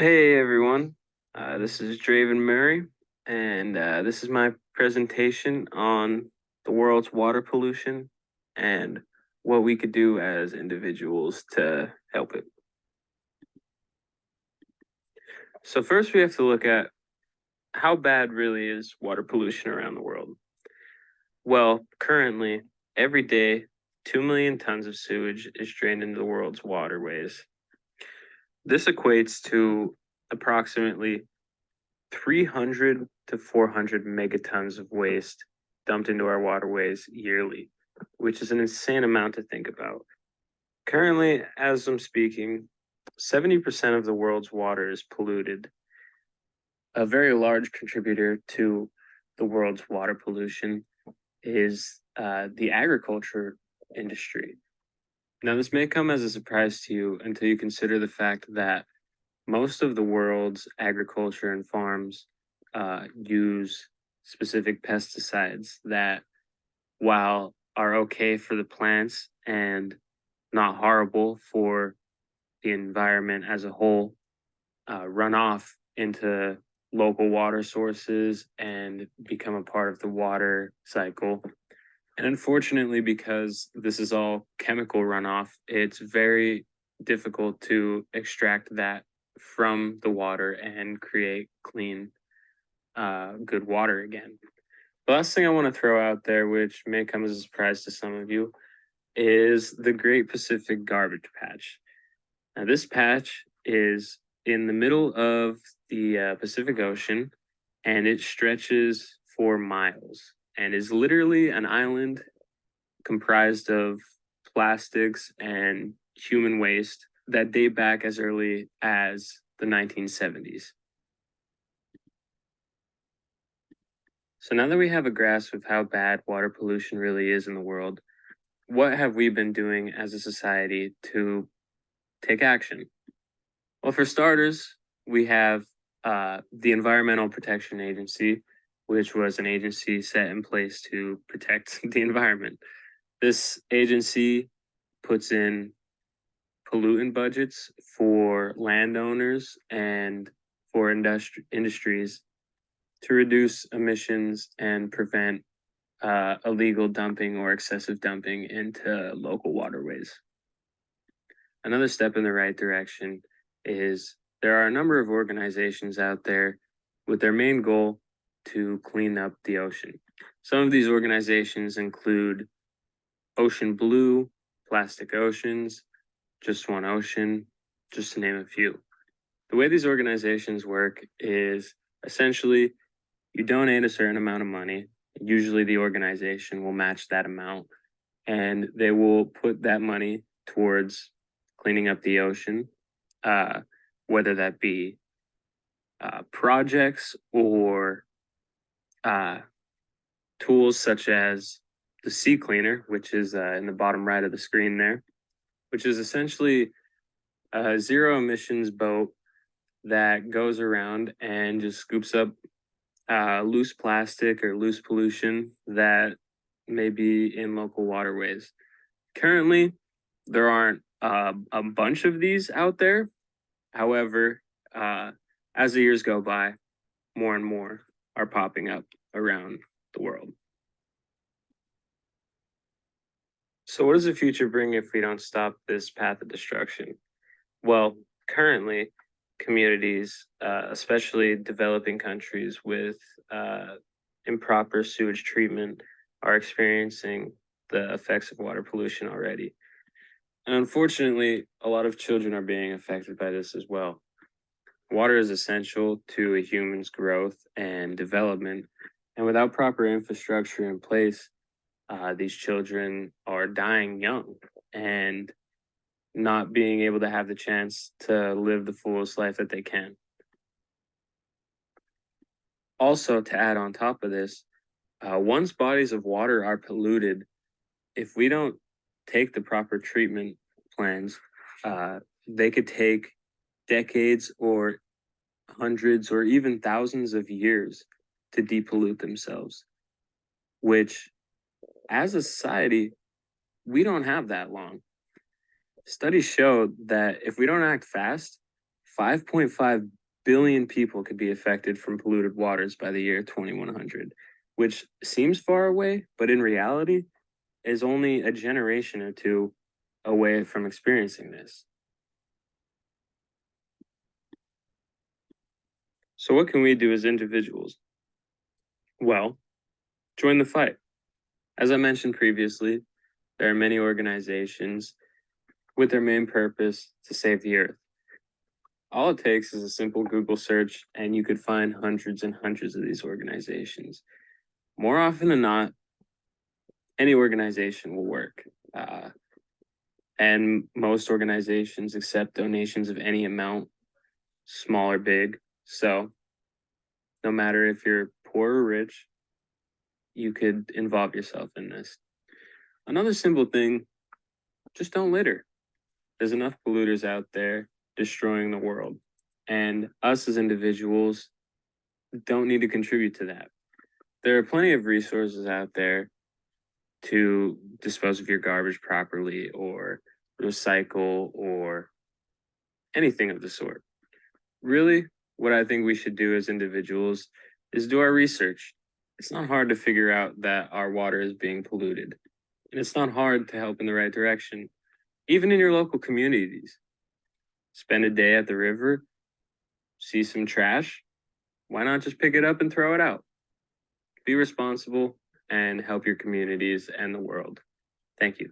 Hey everyone, this is Draven Murray, and this is my presentation on the world's water pollution and what we could do as individuals to help it. So first we have to look at how bad really is water pollution around the world. Well, currently, every day, 2 million tons of sewage is drained into the world's waterways. This equates to approximately 300 to 400 megatons of waste dumped into our waterways yearly, which is an insane amount to think about. Currently, as I'm speaking, 70% of the world's water is polluted. A very large contributor to the world's water pollution is the agriculture industry. Now, this may come as a surprise to you until you consider the fact that most of the world's agriculture and farms use specific pesticides that, while are okay for the plants and not horrible for the environment as a whole, run off into local water sources and become a part of the water cycle. And unfortunately, because this is all chemical runoff, it's very difficult to extract that from the water and create clean, good water again. The last thing I want to throw out there, which may come as a surprise to some of you, is the Great Pacific Garbage Patch. Now, this patch is in the middle of the Pacific Ocean, and it stretches for miles and is literally an island comprised of plastics and human waste that date back as early as the 1970s. So now that we have a grasp of how bad water pollution really is in the world, what have we been doing as a society to take action? Well, for starters, we have the Environmental Protection Agency, which was an agency set in place to protect the environment. This agency puts in pollutant budgets for landowners and for industries to reduce emissions and prevent illegal dumping or excessive dumping into local waterways. Another step in the right direction is there are a number of organizations out there with their main goal to clean up the ocean. Some of these organizations include Ocean Blue, Plastic Oceans, Just One Ocean, just to name a few. The way these organizations work is essentially you donate a certain amount of money. Usually the organization will match that amount, and they will put that money towards cleaning up the ocean, whether that be projects or tools such as the sea cleaner, which is in the bottom right of the screen there, which is essentially a zero emissions boat that goes around and just scoops up loose plastic or loose pollution that may be in local waterways. Currently, there aren't a bunch of these out there. However, as the years go by, more and more are popping up around the world. So, what does the future bring if we don't stop this path of destruction? Well, currently, communities, especially developing countries with improper sewage treatment, are experiencing the effects of water pollution already. And unfortunately, a lot of children are being affected by this as well. Water is essential to a human's growth and development, and without proper infrastructure in place, these children are dying young and not being able to have the chance to live the fullest life that they can. Also, to add on top of this, once bodies of water are polluted, if we don't take the proper treatment plans, they could take decades or hundreds or even thousands of years to depollute themselves, which as a society, we don't have that long. Studies show that if we don't act fast, 5.5 billion people could be affected from polluted waters by the year 2100, which seems far away, but in reality is only a generation or two away from experiencing this. So, what can we do as individuals? Well, join the fight. As I mentioned previously, there are many organizations with their main purpose to save the earth. All it takes is a simple Google search, and you could find hundreds and hundreds of these organizations. More often than not, any organization will work. And most organizations accept donations of any amount, small or big. So, no matter if you're poor or rich, you could involve yourself in this. Another simple thing, just don't litter. There's enough polluters out there destroying the world. And us as individuals don't need to contribute to that. There are plenty of resources out there to dispose of your garbage properly or recycle or anything of the sort. Really, what I think we should do as individuals is do our research. It's not hard to figure out that our water is being polluted, and it's not hard to help in the right direction, even in your local communities. Spend a day at the river, see some trash, why not just pick it up and throw it out? Be responsible and help your communities and the world. Thank you.